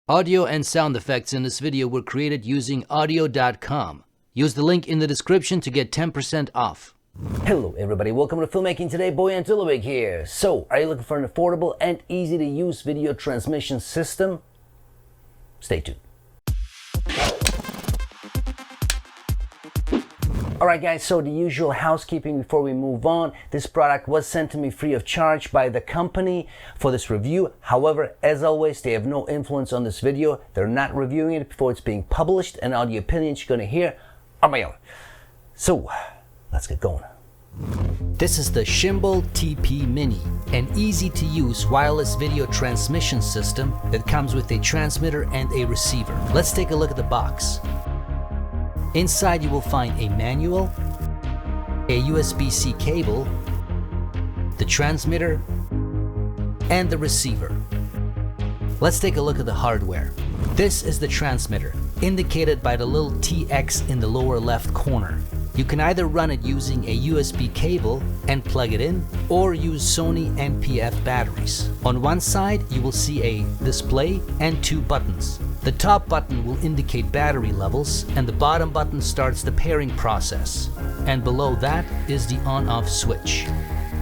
Audio and sound effects in this video were created using audio.com. Use the link in the description to get 10% off. Hello everybody, welcome to Filmmaking Today. Boy and Dulabic here. So, are you looking for an affordable and easy to use video transmission system? Stay tuned. Alright guys, so the usual housekeeping before we move on. This product was sent to me free of charge by the company for this review. However, as always, they have no influence on this video. They're not reviewing it before it's being published, and all the opinions you're going to hear are my own. So, let's get going. This is the Shimbol TP Mini, an easy-to-use wireless video transmission system that comes with a transmitter and a receiver. Let's take a look at the box. Inside you will find a manual, a USB-C cable, the transmitter, and the receiver. Let's take a look at the hardware. This is the transmitter, indicated by the little TX in the lower left corner. You can either run it using a USB cable and plug it in, or use Sony NPF batteries. On one side, you will see a display and two buttons. The top button will indicate battery levels, and the bottom button starts the pairing process. And below that is the on-off switch.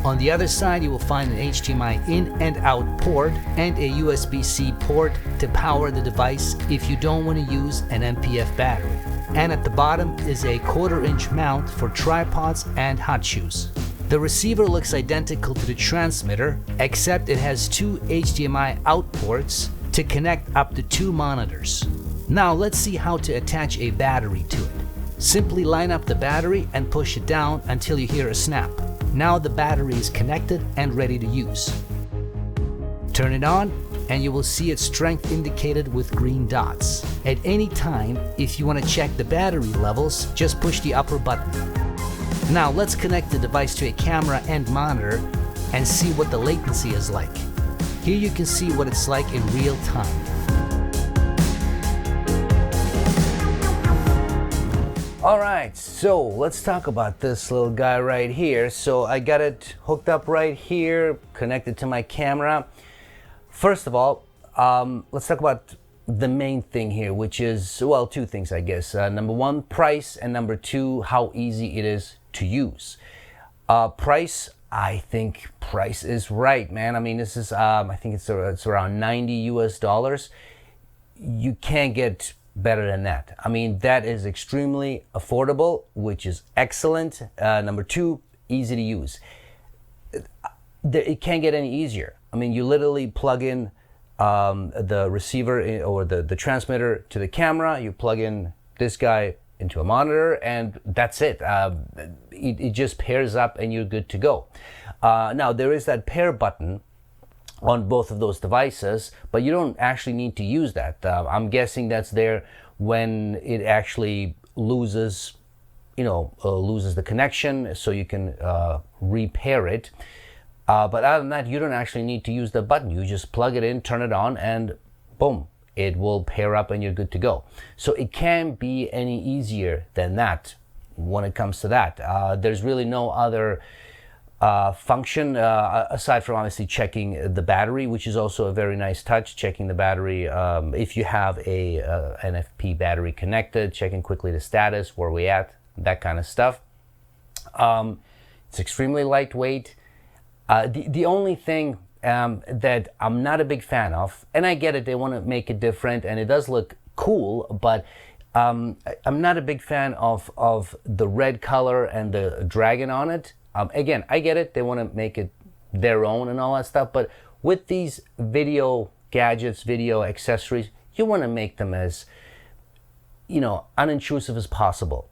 On the other side, you will find an HDMI in and out port and a USB-C port to power the device if you don't want to use an NPF battery. And at the bottom is a 1/4-inch mount for tripods and hot shoes. The receiver looks identical to the transmitter, except it has two HDMI out ports to connect up to two monitors. Now let's see how to attach a battery to it. Simply line up the battery and push it down until you hear a snap. Now the battery is connected and ready to use. Turn it on and you will see its strength indicated with green dots. At any time, if you want to check the battery levels, just push the upper button. Now let's connect the device to a camera and monitor and see what the latency is like. Here you can see what it's like in real time. Alright, so let's talk about this little guy right here. So I got it hooked up right here, connected to my camera. First of all, let's talk about the main thing here, which is, well, two things, I guess. Number one, price, and number two, how easy it is to use. Price, I think price is right, man. I mean, this is, I think it's around $90 US. You can't get better than that. I mean, that is extremely affordable, which is excellent. Number two, easy to use. It can't get any easier. I mean, you literally plug in the receiver or the transmitter to the camera, you plug in this guy into a monitor, and that's it. It just pairs up and you're good to go. Now, there is that pair button on both of those devices, but you don't actually need to use that. I'm guessing that's there when it actually loses the connection, so you can repair it. But other than that, you don't actually need to use the button. You just plug it in, turn it on, and boom, it will pair up and you're good to go. So it can't be any easier than that when it comes to that. There's really no other function aside from obviously checking the battery, which is also a very nice touch, checking the battery. If you have a NFP battery connected, checking quickly the status, where we at, that kind of stuff. It's extremely lightweight. The only thing that I'm not a big fan of, and I get it, they want to make it different and it does look cool, but I'm not a big fan of the red color and the dragon on it. Again, I get it, they want to make it their own and all that stuff, but with these video gadgets, video accessories, you want to make them as, unintrusive as possible.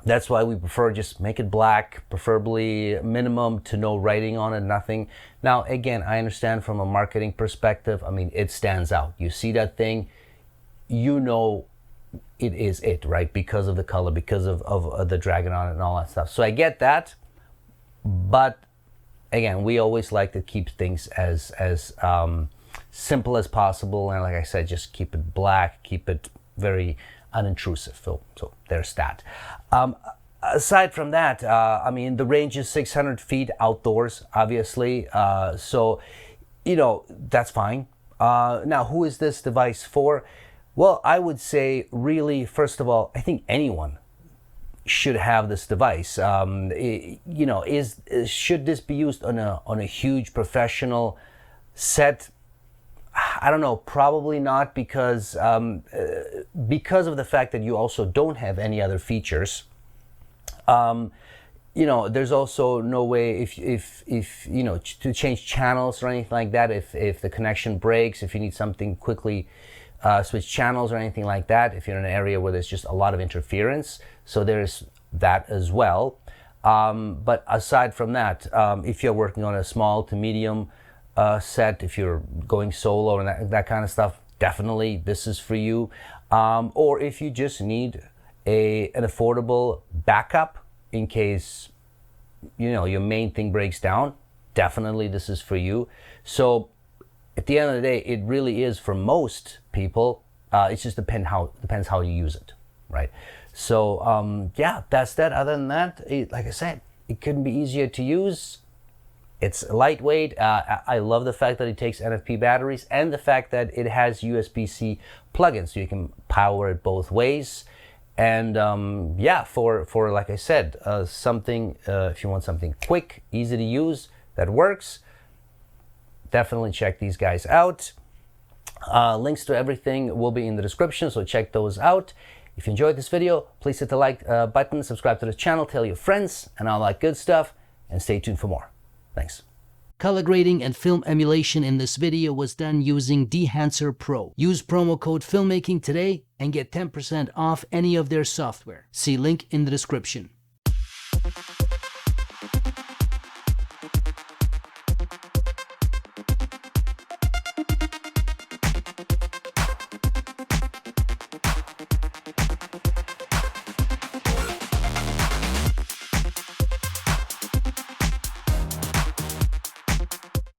That's why we prefer just make it black, preferably minimum to no writing on it, nothing. Now, again, I understand from a marketing perspective, I mean, it stands out. You see that thing, you know it is it, right? Because of the color, because of the dragon on it and all that stuff. So I get that, but again, we always like to keep things as simple as possible. And like I said, just keep it black, keep it very unintrusive. So there's that. Aside from that, I mean, the range is 600 feet outdoors, obviously. So, that's fine. Now, who is this device for? Well, I would say really, first of all, I think anyone should have this device. You know, should this be used on a huge professional set? I don't know, probably not, because of the fact that you also don't have any other features. You know, there's also no way if you know, to change channels or anything like that. If the connection breaks, if you need something quickly switch channels or anything like that, if you're in an area where there's just a lot of interference. So there's that as well. But aside from that, if you're working on a small to medium set, if you're going solo and that kind of stuff, definitely this is for you. Or if you just need an affordable backup in case, you know, your main thing breaks down, definitely this is for you. So at the end of the day, it really is for most people. It just depends how you use it, right? So yeah, that's that. Other than that, like I said, it couldn't be easier to use. It's lightweight. I love the fact that it takes NFP batteries and the fact that it has USB-C plugins, so you can power it both ways. And yeah, for like I said, something, if you want something quick, easy to use, that works, definitely check these guys out. Links to everything will be in the description, so check those out. If you enjoyed this video, please hit the like button, subscribe to the channel, tell your friends, and all that good stuff, and stay tuned for more. Thanks. Color grading and film emulation in this video was done using Dehancer Pro. Use promo code FILMMAKING today and get 10% off any of their software. See link in the description.